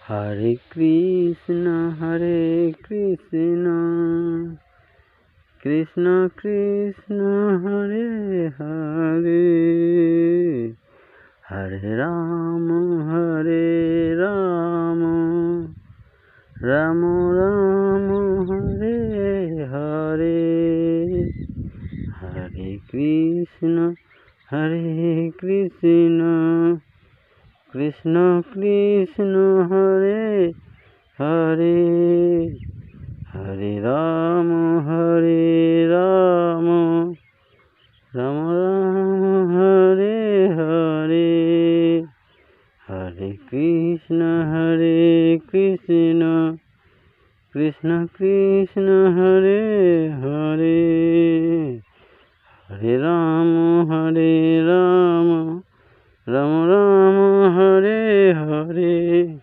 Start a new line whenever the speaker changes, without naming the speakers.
Hare Krishna Krishna Krishna Hare Hare Hare Ram Ram Ram Hare Hare Hare Krishna Krishna Krishna Hare Hare Hare Ram Ram Ram Hare Hare Hare Krishna Krishna Krishna Hare Hare Hare Ram Ram Ram Hare Hare.